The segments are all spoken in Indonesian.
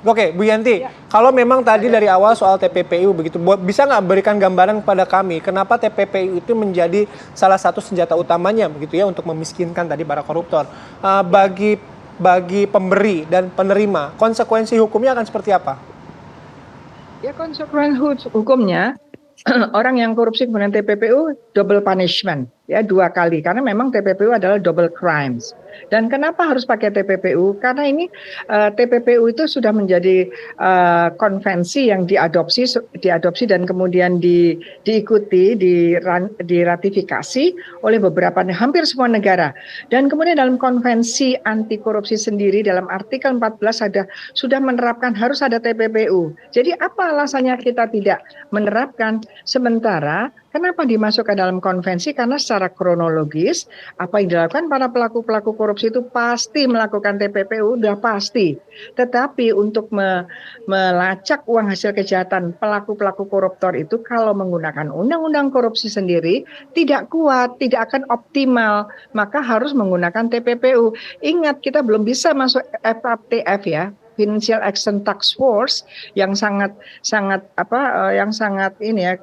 Oke, Bu Yanti, Ya. kalau memang tadi dari awal soal TPPU begitu, bisa nggak berikan gambaran kepada kami kenapa TPPU itu menjadi salah satu senjata utamanya begitu ya untuk memiskinkan tadi para koruptor. Bagi pemberi dan penerima, konsekuensi hukumnya akan seperti apa? Ya, konsekuensi hukumnya orang yang korupsi kemudian TPPU double punishment, ya, 2 kali, karena memang TPPU adalah double crimes. Dan kenapa harus pakai TPPU? Karena ini TPPU itu sudah menjadi konvensi yang diadopsi dan kemudian diikuti, diratifikasi oleh hampir semua negara. Dan kemudian dalam konvensi anti korupsi sendiri dalam artikel 14 sudah menerapkan harus ada TPPU. Jadi apa alasannya kita tidak menerapkan? Sementara kenapa dimasukkan dalam konvensi? Karena secara kronologis apa yang dilakukan para pelaku-pelaku korupsi itu pasti melakukan TPPU, udah pasti. Tetapi untuk melacak uang hasil kejahatan pelaku-pelaku koruptor itu kalau menggunakan undang-undang korupsi sendiri tidak kuat, tidak akan optimal, maka harus menggunakan TPPU. Ingat, kita belum bisa masuk FATF ya, Financial Action Task Force, yang sangat ini ya,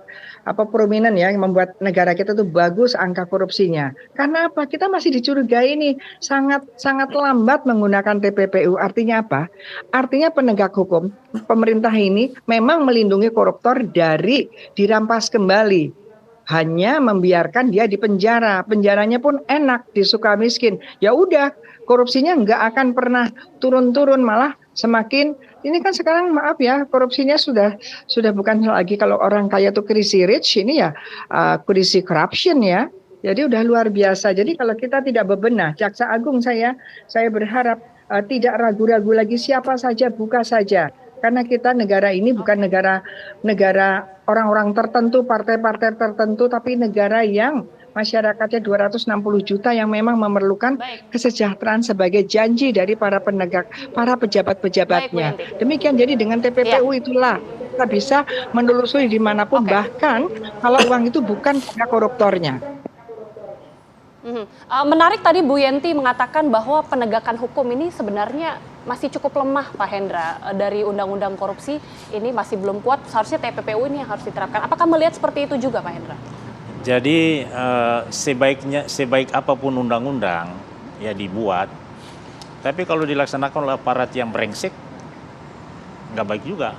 prominent ya, yang membuat negara kita tuh bagus angka korupsinya. Karena apa? Kita masih dicurigai nih sangat lambat menggunakan TPPU. Artinya apa? Artinya penegak hukum, pemerintah ini memang melindungi koruptor dari dirampas kembali. Hanya membiarkan dia di penjara. Penjaranya pun enak, di Sukamiskin. Ya udah, korupsinya nggak akan pernah turun-turun, malah semakin. Ini kan sekarang maaf ya, korupsinya sudah bukan lagi kalau orang kaya tuh crazy rich, ini ya crazy corruption ya. Jadi udah luar biasa. Jadi kalau kita tidak bebenah, Jaksa Agung saya berharap tidak ragu-ragu lagi, siapa saja buka saja. Karena kita negara ini bukan negara orang-orang tertentu, partai-partai tertentu, tapi negara yang masyarakatnya 260 juta yang memang memerlukan kesejahteraan sebagai janji dari para pejabat-pejabatnya. Demikian, jadi dengan TPPU itulah kita bisa menelusuri dimanapun, bahkan kalau uang itu bukan pada koruptornya. Menarik tadi Bu Yanti mengatakan bahwa penegakan hukum ini sebenarnya masih cukup lemah, Pak Hendra. Dari undang-undang korupsi ini masih belum kuat, seharusnya TPPU ini yang harus diterapkan. Apakah melihat seperti itu juga, Pak Hendra? Jadi sebaik apapun undang-undang ya dibuat, tapi kalau dilaksanakan oleh aparat yang brengsek, nggak baik juga.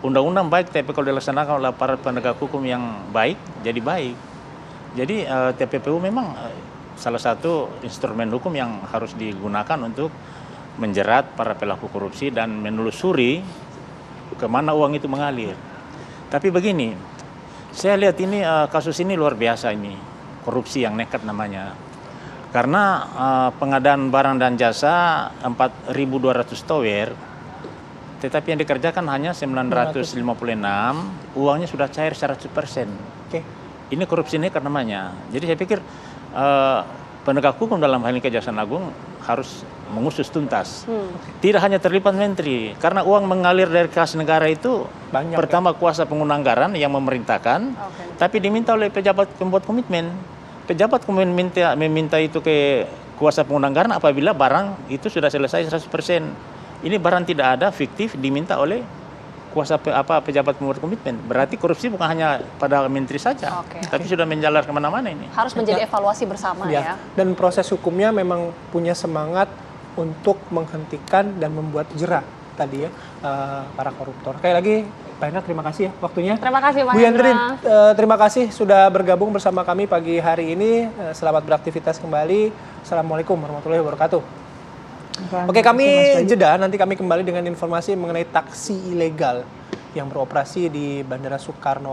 Undang-undang baik, tapi kalau dilaksanakan oleh aparat penegak hukum yang baik, jadi baik. Jadi TPPU memang salah satu instrumen hukum yang harus digunakan untuk menjerat para pelaku korupsi dan menelusuri kemana uang itu mengalir. Tapi begini, saya lihat ini kasus ini luar biasa ini, korupsi yang nekat namanya. Karena pengadaan barang dan jasa 4.200 tower, tetapi yang dikerjakan hanya 956, uangnya sudah cair 100%. Oke. Ini korupsi nekat namanya. Jadi saya pikir penegak hukum dalam hal ini Kejaksaan Agung harus mengusut tuntas. Tidak hanya terlibat menteri, karena uang mengalir dari kas negara itu banyak, pertama kuasa pengguna anggaran yang memerintahkan, tapi diminta oleh pejabat pembuat komitmen. Pejabat kemudian meminta itu ke kuasa pengguna anggaran apabila barang itu sudah selesai 100%. Ini barang tidak ada, fiktif, diminta oleh kuasa pejabat pembuat komitmen. Berarti korupsi bukan hanya pada menteri saja, tapi sudah menjalar kemana-mana ini. Harus menjadi evaluasi bersama ya. Dan proses hukumnya memang punya semangat untuk menghentikan dan membuat jerak tadi ya para koruptor. Sekali lagi Pak Hendra, terima kasih ya waktunya. Terima kasih Pak Bu Yandri, terima kasih sudah bergabung bersama kami pagi hari ini. Selamat beraktivitas kembali. Assalamualaikum warahmatullahi wabarakatuh. Oke, kami jeda, nanti kami kembali dengan informasi mengenai taksi ilegal yang beroperasi di Bandara Soekarno